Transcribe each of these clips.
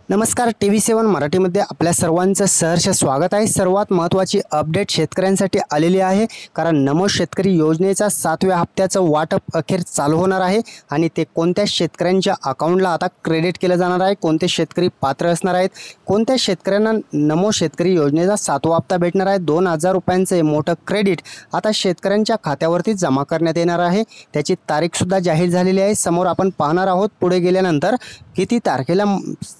नमस्कार TV7 मराठीमध्ये आपल्या सर्वांचं सहर्ष स्वागत आहे। सर्वात महत्त्वाची अपडेट शेतकऱ्यांसाठी आलेली आहे, कारण नमो शेतकरी योजनेचा 7व्या हप्त्याचं वाटप अखेर चालू होणार आहे आणि ते कोणत्या शेतकऱ्यांच्या अकाउंटला आता क्रेडिट केलं जाणार आहे, कोणते शेतकरी पात्र असणार आहेत, कोणत्या शेतकऱ्यांना नमो शेतकरी योजनेचा 7वा हप्ता भेटणार आहे। 2000 रुपयांचे मोठं क्रेडिट आता शेतकऱ्यांच्या खात्यावरती जमा करण्यात येणार आहे। त्याची तारीख सुद्धा जाहीर झालेली आहे। समोर आपण पाहणार आहोत पुढे गेल्यानंतर किती तारखेला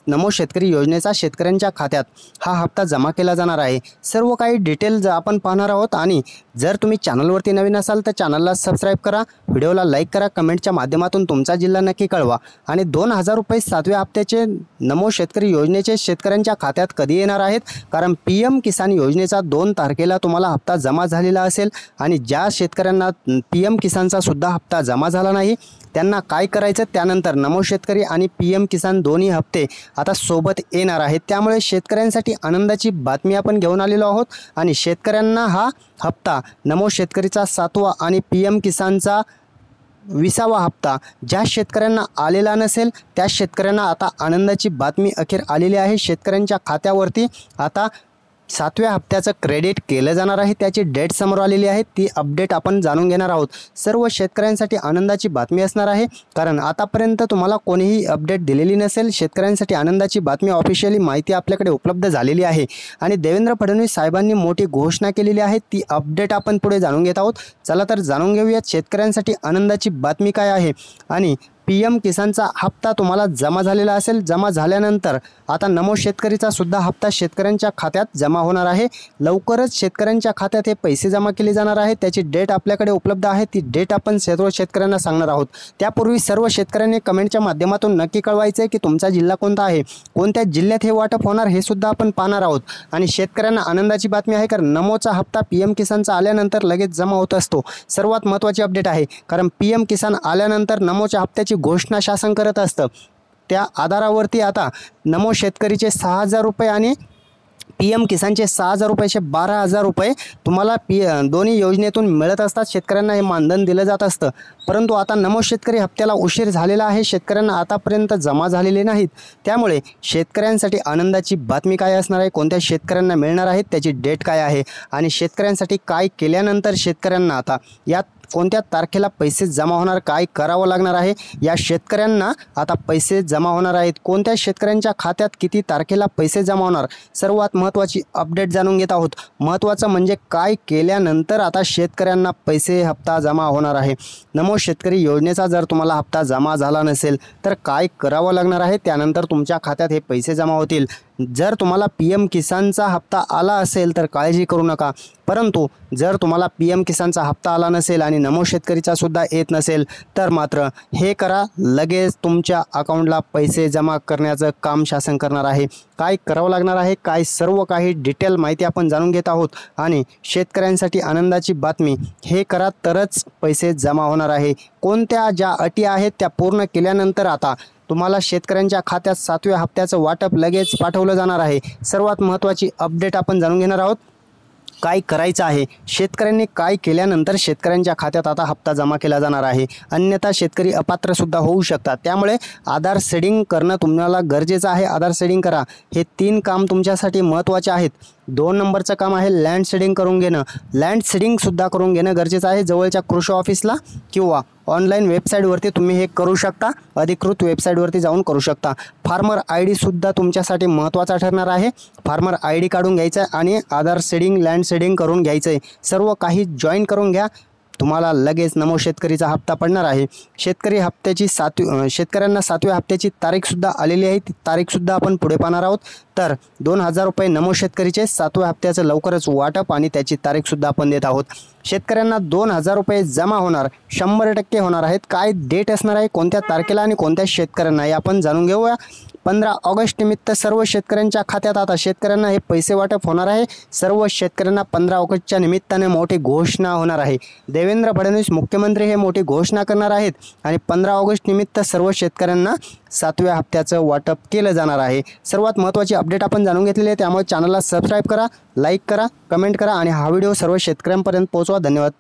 नमो शेतकरी योजनेचा शेतकऱ्यांच्या खात्यात हा हप्ता जमा केला जाणार आहे। सर्व काही डिटेल्स आपण पाहणार आहोत आणि जर तुम्ही चॅनलवरती नवीन असाल तर चॅनलला सबस्क्राइब करा, व्हिडिओला लाईक करा, कमेंटच्या माध्यमातून तुमचा जिल्हा नक्की कळवा आणि 2000 रुपये 7व्या हप्त्याचे नमो शेतकरी योजनेचे शेतकऱ्यांच्या खात्यात कधी येणार आहेत, कारण PM किसान योजनेचा 2 तारखेला तुम्हाला हप्ता जमा झालेला असेल आणि ज्या शेतकऱ्यांना PM किसानचा सुद्धा हप्ता जमा झाला नाही त्यांना काय करायचं, त्यानंतर नमो शेतकरी आणि PM किसान दोन्ही हप्ते आता सोबत येणार आहेत। त्यामुळे शेतकऱ्यांसाठी आनंदाची बातमी आपण घेऊन आलेलो आहोत आणि शेतकऱ्यांना हा हप्ता नमो शेतकरीचा 7वा आणि PM किसानचा 20वा हप्ता ज्या शेतकऱ्यांना आलेला नसेल त्या शेतकऱ्यांना आता आनंदाची बातमी अखेर आलेली आहे। शेतकऱ्यांच्या खात्यावरती आता 7व्या हप्त्याचं क्रेडिट केलं जाणार आहे। त्याची डेट समोर आलेली आहे, ती अपडेट आपण जाणून घेणार आहोत। सर्व शेतकऱ्यांसाठी आनंदाची बातमी असणार आहे, कारण आतापर्यंत तुम्हाला कोणीही अपडेट दिलेली नसेल। शेतकऱ्यांसाठी आनंदाची बातमी, ऑफिशियली माहिती आपल्याकडे उपलब्ध झालेली आहे आणि देवेंद्र फडणवीस साहेबांनी मोठी घोषणा केलेली आहे। ती अपडेट आपण पुढे जाणून घेत आहोत। चला तर जाणून घेऊयात शेतकऱ्यांसाठी आनंदाची बातमी काय आहे आणि PM किसानचा हप्ता तुम्हाला जमा झालेला असेल। जमा झाल्यानंतर आता नमो शेतकरीचा सुद्धा हप्ता शेतकऱ्यांच्या खात्यात जमा होणार आहे। लवकरच शेतकऱ्यांच्या खात्यात हे पैसे जमा केले जाणार आहेत। त्याची डेट आपल्याकडे उपलब्ध आहे, ती डेट आपण सर्व शेतकऱ्यांना सांगणार आहोत। त्यापूर्वी सर्व शेतकऱ्यांनी कमेंटच्या माध्यमातून नक्की कळवायचे की तुमचा जिल्हा कोणता आहे, कोणत्या जिल्ह्यात हे वाटप होणार हे सुद्धा आपण पाहणार आहोत। आणि शेतकऱ्यांना आनंदाची बातमी आहे, कारण नमोचा हप्ता PM किसानचा आल्यानंतर लगेच जमा होत असतो। सर्वात महत्त्वाची अपडेट आहे, कारण PM किसान आल्यानंतर नमोच्या हप्त्याची घोषणा शासन करत असतं। त्या आधारावरती आता नमो शेतकरीचे 6000 रुपये आणि PM किसानचे 6000 रुपयाचे 12000 रुपये तुम्हाला दोन्ही योजनेतून मिळत असतात। शेतकऱ्यांना हे मानधन दिलं जात असतं, परंतु आता नमो शेतकरी हप्त्याला उशीर झालेला आहे, शेतकऱ्यांना आतापर्यंत जमा झालेले नाहीत। त्यामुळे शेतकऱ्यांसाठी आनंदाची बातमी काय असणार आहे, कोणत्या शेतकऱ्यांना मिळणार आहेत, त्याची डेट काय आहे आणि शेतकऱ्यांसाठी काय केल्यानंतर शेतकऱ्यांना आता यात कोणत्या तारखेला पैसे जमा होणार, काय करावं लागणार आहे, या शेतकऱ्यांना आता पैसे जमा होणार आहेत, कोणत्या शेतकऱ्यांच्या खात्यात किती तारखेला पैसे जमा होणार, सर्वात महत्त्वाची अपडेट जाणून घेत आहोत। महत्त्वाचं म्हणजे काय केल्यानंतर आता शेतकऱ्यांना पैसे हप्ता जमा होणार आहे। नमो शेतकरी योजनेचा जर तुम्हाला हप्ता जमा झाला नसेल तर काय करावं लागणार आहे, त्यानंतर तुमच्या खात्यात हे पैसे जमा होतील। जर तुम्हाला PM किसानचा हप्ता आला असेल तर काळजी करू नका, परंतु जर तुम्हाला PM किसानचा हप्ता आला नसेल आणि नमो शेतकरीचा सुद्धा येत नसेल तर मात्र हे करा, लगेच तुमच्या अकाउंटला पैसे जमा करण्याचं काम शासन करणार आहे। काय करावं लागणार आहे, काय सर्व काही डिटेल माहिती आपण जाणून घेत आहोत आणि शेतकऱ्यांसाठी आनंदाची बातमी, हे करा तरच पैसे जमा होणार आहे। कोणत्या ज्या अटी आहेत त्या पूर्ण केल्यानंतर आता तुम्हाला शेतकऱ्यांच्या खात्यात 7व्या हप्त्याचं वाटप लगेच पाठवलं जाणार आहे। सर्वात महत्त्वाची अपडेट आपण जाणून घेणार आहोत। काय करायचं आहे, शेतकऱ्यांनी काय केल्यानंतर शेतकऱ्यांच्या खात्यात आता हप्ता जमा केला जाणार आहे, अन्यथा शेतकरी अपात्र सुद्धा होऊ शकतात। त्यामुळे आधार सेडिंग करणं तुम्हाला गरजेचं आहे। आधार सेडिंग करा, हे 3 काम तुमच्यासाठी महत्त्वाचे आहेत। 2 नंबरचं काम आहे लँड सेडिंग करून घेणं। लँड सेडिंगसुद्धा करून घेणं गरजेचं आहे। जवळच्या कृषी ऑफिसला किंवा ऑनलाईन वेबसाईटवरती तुम्ही हे करू शकता, अधिकृत वेबसाईटवरती जाऊन करू शकता। फार्मर ID सुद्धा तुमच्यासाठी महत्त्वाचा ठरणार आहे। फार्मर ID काढून घ्यायचं आहे आणि आधार सेडिंग, लँड सेडिंग करून घ्यायचं आहे। सर्व काही जॉईन करून घ्या, तुम्हाला लगेच नमो शेतकरीचा हप्ता पडणार आहे। शेतकरी हप्त्याची शेतकऱ्यांना 7व्या हप्त्याची तारीखसुद्धा आलेली आहे, ती तारीखसुद्धा आपण पुढे पाहणार आहोत। तर 2000 रुपये नमो शेतकरीचे 7व्या हप्त्याचं लवकरच वाटप आणि त्याची तारीखसुद्धा आपण देत आहोत। शेतकऱ्यांना 2000 रुपये जमा होणार, 100% होणार आहेत। काय डेट असणार आहे, कोणत्या तारखेला आणि कोणत्या शेतकऱ्यांना, हे आपण जाणून घेऊया। 15 ऑगस्ट निमित्त सर्व शेतकऱ्यांच्या खात्यात आता शेतकऱ्यांना हे पैसे वाटप होणार आहे। सर्व शेतकऱ्यांना 15 ऑगस्टच्या निमित्ताने मोठी घोषणा होणार आहे। देवेंद्र फडणवीस मुख्यमंत्री हे मोठी घोषणा करणार आहेत आणि 15 ऑगस्ट निमित्त सर्व शेतकऱ्यांना 7व्या हप्त्याचं वाटप केलं जाणार आहे। सर्वात महत्त्वाची अपडेट आपण जाणून घेतलेली आहे, त्यामुळे चॅनलला सबस्क्राइब करा, लाईक करा, कमेंट करा आणि हा व्हिडिओ सर्व शेतकऱ्यांपर्यंत पोहोचवा। धन्यवाद।